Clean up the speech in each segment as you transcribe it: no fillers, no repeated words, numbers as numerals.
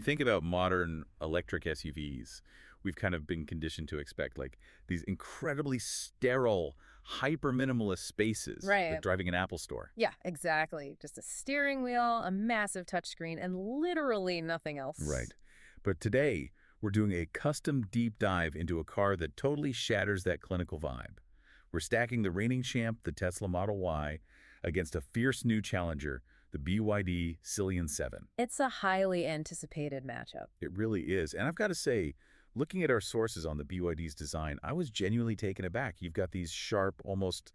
you think about modern electric SUVs, we've kind of been conditioned to expect like these incredibly sterile, hyper minimalist spaces, like Right. driving an Apple store. Yeah, exactly. Just a steering wheel, a massive touchscreen, and literally nothing else. Right. But today, we're doing a custom deep dive into a car that totally shatters that clinical vibe. We're stacking the reigning champ, the Tesla Model Y, against a fierce new challenger, the BYD Sealion 7. It's a highly anticipated matchup. It really is. And I've got to say, looking at our sources on the BYD's design, I was genuinely taken aback. You've got these sharp, almost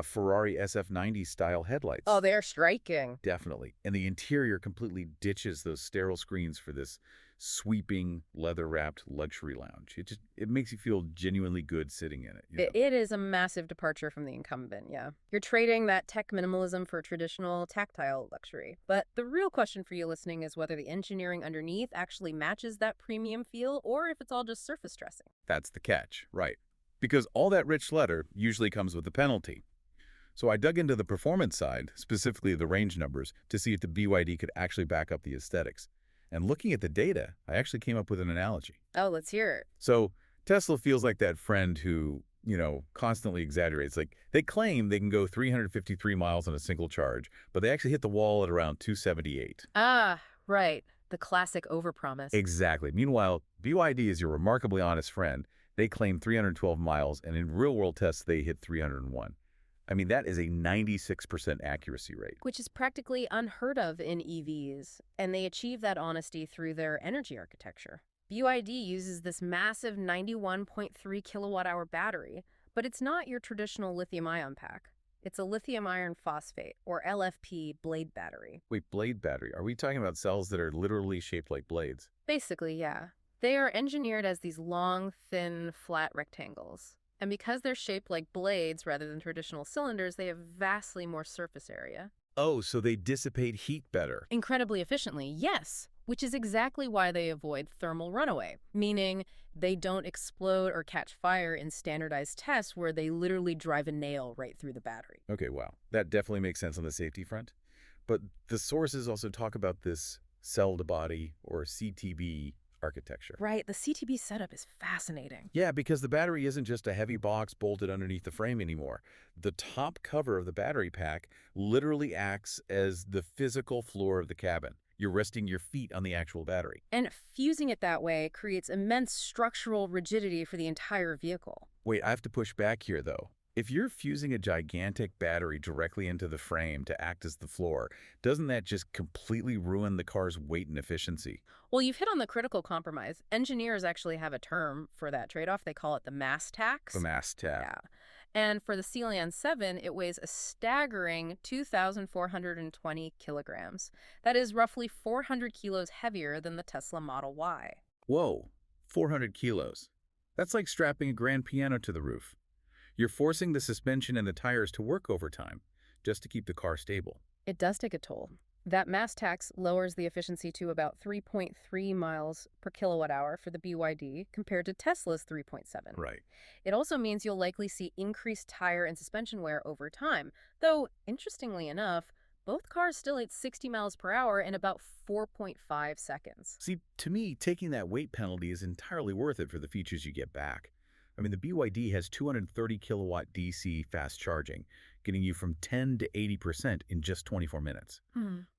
Ferrari SF90 style headlights. Oh, they're striking. Definitely. And the interior completely ditches those sterile screens for this sweeping, leather-wrapped luxury lounge. It makes you feel genuinely good sitting in it. It is a massive departure from the incumbent, yeah. You're trading that tech minimalism for traditional tactile luxury. But the real question for you listening is whether the engineering underneath actually matches that premium feel or if it's all just surface dressing. That's the catch, right? Because all that rich leather usually comes with a penalty. So I dug into the performance side, specifically the range numbers, to see if the BYD could actually back up the aesthetics. And looking at the data, I actually came up with an analogy. Oh, let's hear it. So Tesla feels like that friend who, constantly exaggerates. Like they claim they can go 353 miles on a single charge, but they actually hit the wall at around 278. Ah, right. The classic overpromise. Exactly. Meanwhile, BYD is your remarkably honest friend. They claim 312 miles, and in real-world tests, they hit 301. I mean, that is a 96% accuracy rate. Which is practically unheard of in EVs, and they achieve that honesty through their energy architecture. BYD uses this massive 91.3 kilowatt-hour battery, but it's not your traditional lithium-ion pack. It's a lithium iron phosphate, or LFP, blade battery. Wait, blade battery. Are we talking about cells that are literally shaped like blades? Basically, yeah. They are engineered as these long, thin, flat rectangles. And because they're shaped like blades rather than traditional cylinders, they have vastly more surface area. Oh, so they dissipate heat better. Incredibly efficiently, yes, which is exactly why they avoid thermal runaway, meaning they don't explode or catch fire in standardized tests where they literally drive a nail right through the battery. Okay, wow. That definitely makes sense on the safety front. But the sources also talk about this cell-to-body, or CTB, architecture. Right, the CTB setup is fascinating. Yeah, because the battery isn't just a heavy box bolted underneath the frame anymore. The top cover of the battery pack literally acts as the physical floor of the cabin. You're resting your feet on the actual battery. And fusing it that way creates immense structural rigidity for the entire vehicle. Wait, I have to push back here, though. If you're fusing a gigantic battery directly into the frame to act as the floor, doesn't that just completely ruin the car's weight and efficiency? Well, you've hit on the critical compromise. Engineers actually have a term for that trade-off. They call it the mass tax. The mass tap. Yeah. And for the Sealion 7, it weighs a staggering 2,420 kilograms. That is roughly 400 kilos heavier than the Tesla Model Y. Whoa, 400 kilos. That's like strapping a grand piano to the roof. You're forcing the suspension and the tires to work overtime just to keep the car stable. It does take a toll. That mass tax lowers the efficiency to about 3.3 miles per kilowatt hour for the BYD compared to Tesla's 3.7. Right. It also means you'll likely see increased tire and suspension wear over time, though, interestingly enough, both cars still hit 60 miles per hour in about 4.5 seconds. See, to me, taking that weight penalty is entirely worth it for the features you get back. I mean, the BYD has 230 kilowatt DC fast charging, getting you from 10 to 80% in just 24 minutes.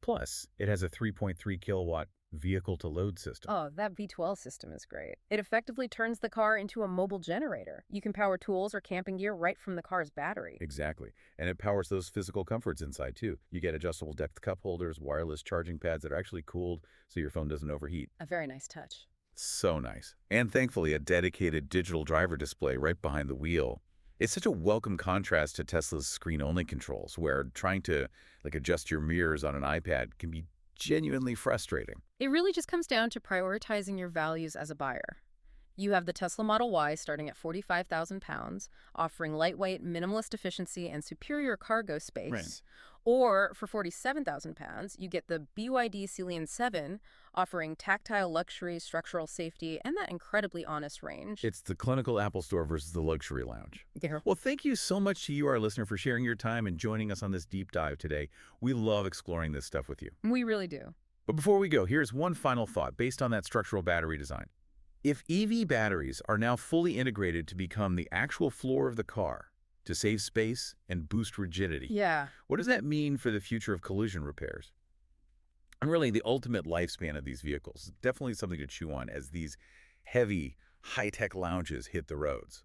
Plus, it has a 3.3 kilowatt vehicle-to-load system. Oh, that V12 system is great. It effectively turns the car into a mobile generator. You can power tools or camping gear right from the car's battery. Exactly. And it powers those physical comforts inside, too. You get adjustable decked cup holders, wireless charging pads that are actually cooled so your phone doesn't overheat. A very nice touch. So nice. And thankfully, a dedicated digital driver display right behind the wheel. It's such a welcome contrast to Tesla's screen-only controls, where trying to adjust your mirrors on an iPad can be genuinely frustrating. It really just comes down to prioritizing your values as a buyer. You have the Tesla Model Y starting at 45,000 pounds, offering lightweight, minimalist efficiency and superior cargo space. Right. Or for 47,000 pounds, you get the BYD Sealion 7, offering tactile luxury, structural safety, and that incredibly honest range. It's the clinical Apple Store versus the luxury lounge. Yeah. Well, thank you so much to you, our listener, for sharing your time and joining us on this deep dive today. We love exploring this stuff with you. We really do. But before we go, here's one final thought based on that structural battery design. If EV batteries are now fully integrated to become the actual floor of the car, to save space and boost rigidity, Yeah. what does that mean for the future of collision repairs? And really, the ultimate lifespan of these vehicles is definitely something to chew on as these heavy, high-tech lounges hit the roads.